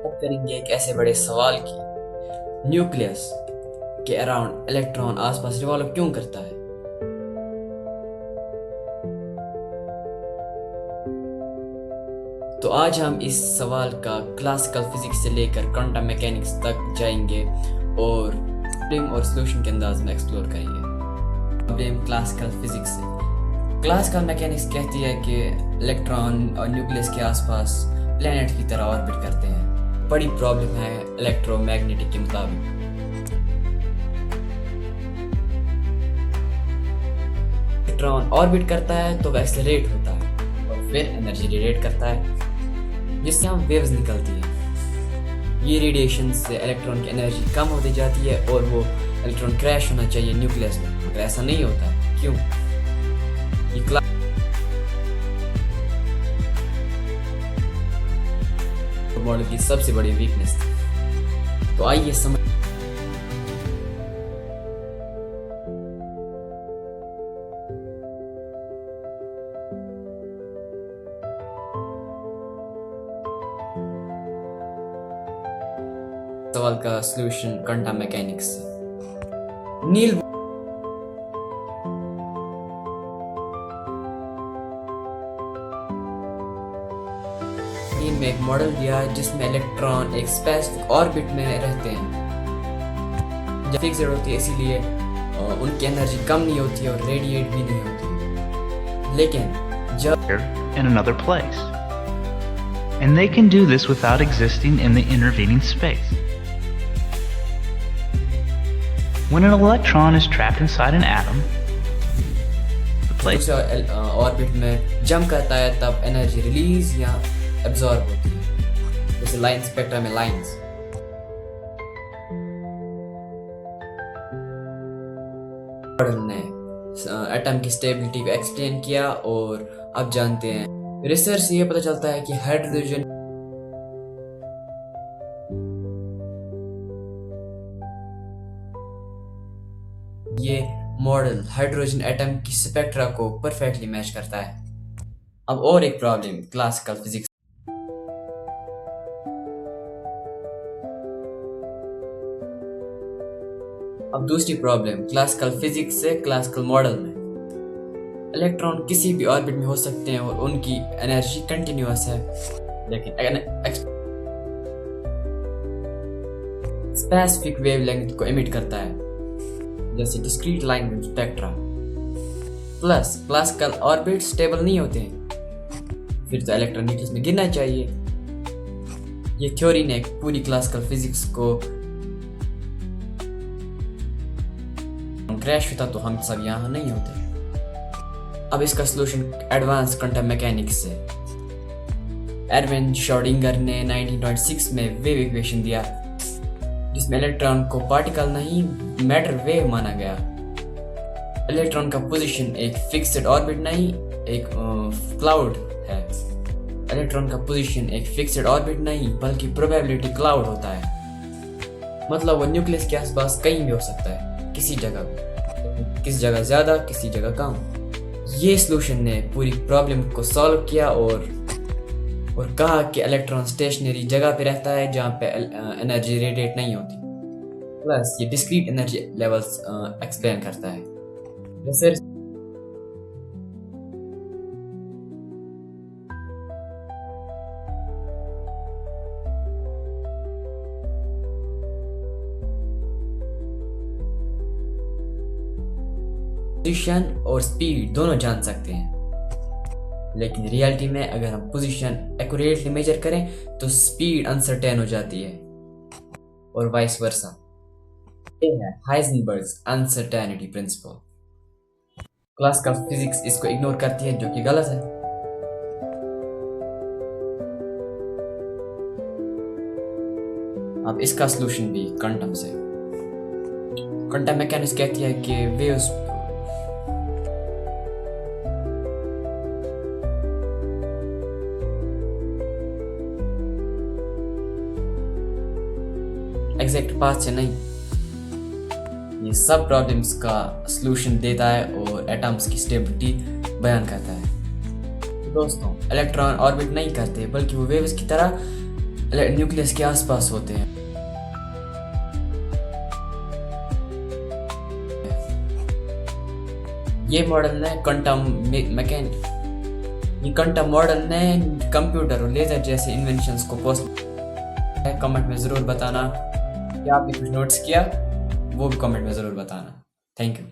बात करेंगे एक ऐसे बड़े सवाल की, न्यूक्लियस के अराउंड इलेक्ट्रॉन आसपास रिवॉल्व क्यों करता है। तो आज हम इस सवाल का क्लासिकल फिजिक्स से लेकर क्वांटम मैकेनिक्स तक जाएंगे और प्रॉब्लम और सॉल्यूशन के अंदाज में एक्सप्लोर करेंगे। प्रॉब्लम क्लासिकल फिजिक्स से। क्लासिकल मैकेनिक्स कहती है कि इलेक्ट्रॉन और न्यूक्लियस के आसपास प्लैनेट की तरह ऑर्बिट करते हैं। बड़ी प्रॉब्लम है इलेक्ट्रोमैग्नेटिक के मुताबिक। इलेक्ट्रॉन ऑर्बिट करता है तो वह एक्सेलरेट होता है और फिर एनर्जी रेडिएट करता है जिससे हम वेव्स निकलती है। ये रेडिएशन से इलेक्ट्रॉन की एनर्जी कम होती जाती है और वो इलेक्ट्रॉन क्रैश होना चाहिए न्यूक्लियस में, मगर ऐसा नहीं होता है। क्यों? ये मॉडल की सबसे बड़ी वीकनेस थी। तो आइए समझ सवाल का सॉल्यूशन क्वांटम मैकेनिक्स से। नील में एक मॉडल दिया है जिसमें इलेक्ट्रॉन एक स्पेसिफिक ऑर्बिट में रहते हैं। जब फिक्स्ड होती है इसीलिए उनकी एनर्जी कम नहीं होती और रेडिएट भी नहीं होती। लेकिन जब in another place, and they can do this without existing in the intervening space. When an electron is trapped inside an atom, the place orbit में जंप करता है तब एनर्जी रिलीज या एब्जॉर्ब होती है, जैसे लाइन स्पेक्ट्रा में lines. Model ने एटम की स्टेबिलिटी को एक्सप्लेन किया और अब जानते हैं रिसर्च से ये पता चलता है कि हाइड्रोजन ये मॉडल हाइड्रोजन एटम की स्पेक्ट्रा को परफेक्टली मैच करता है। अब और एक प्रॉब्लम क्लासिकल फिजिक्स। अब दूसरी प्रॉब्लम क्लासिकल फिजिक्स से क्लासिकल मॉडल में। इलेक्ट्रॉन किसी भी ऑर्बिट में हो सकते हैं और उनकी एनर्जी कंटिन्यूअस है, लेकिन स्पेसिफिक वेवलेंथ को इमिट करता है, जैसे discrete line spectra. Plus classical orbit stable नहीं होते हैं, फिर तो इलेक्ट्रॉन न्यूक्लियस में गिरना चाहिए। ये थ्योरी ने पूरी क्लासिकल फिजिक्स को क्रैश होता तो हम सब यहाँ नहीं होते। अब इसका सॉल्यूशन एडवांस क्वांटम मैकेनिक्स से। एरविन श्रोडिंगर ने 1926 में वेव इक्वेशन दिया जिसमें इलेक्ट्रॉन को पार्टिकल नहीं मैटर वेव माना गया। इलेक्ट्रॉन का पोजीशन एक फिक्स्ड ऑर्बिट नहीं एक क्लाउड है। इलेक्ट्रॉन का पोजीशन एक फिक्स्ड ऑर्बिट नहीं बल्कि प्रोबेबिलिटी क्लाउड होता है। मतलब वो न्यूक्लियस के आसपास कहीं भी हो सकता है, किसी किस जगह ज्यादा किसी जगह कम। ये सॉल्यूशन ने पूरी प्रॉब्लम को सॉल्व किया और कहा कि इलेक्ट्रॉन स्टेशनरी जगह पे रहता है जहाँ पे एनर्जी रेडिएट नहीं होती। प्लस ये डिस्क्रीट एनर्जी लेवल्स एक्सप्लेन करता है। रिसर्च पोजीशन और स्पीड दोनों जान सकते हैं, लेकिन रियलिटी में अगर हम पोजीशन एक्यूरेटली मेजर करें तो स्पीड अनसर्टेन हो जाती है और वाइस वर्सा। ये है हाइजेनबर्ग्स अनसर्टेनिटी प्रिंसिपल। क्लासिकल फिजिक्स इसको इग्नोर करती है, जो कि गलत है। अब इसका सॉल्यूशन भी क्वांटम से। क्वांटम मैकेनिक्स कहती है कि वेव्स एग्जैक्ट पाथ से नहीं, ये सब प्रॉब्लम्स का सॉल्यूशन देता है और एटम्स की स्टेबिलिटी बयान करता है। दोस्तों, इलेक्ट्रॉन ऑर्बिट नहीं करते बल्कि वो वेव्स की तरह न्यूक्लियस के आसपास होते हैं। ये मॉडल है क्वांटम मैकेनिक्स। ये क्वांटम मॉडल ने कंप्यूटर और लेज़र जैसे इन्वेंशंस को पॉसिबल है। कमेंट में ज़रूर बताना कि आपने कुछ नोट्स किया, वो भी कमेंट में ज़रूर बताना। Thank you.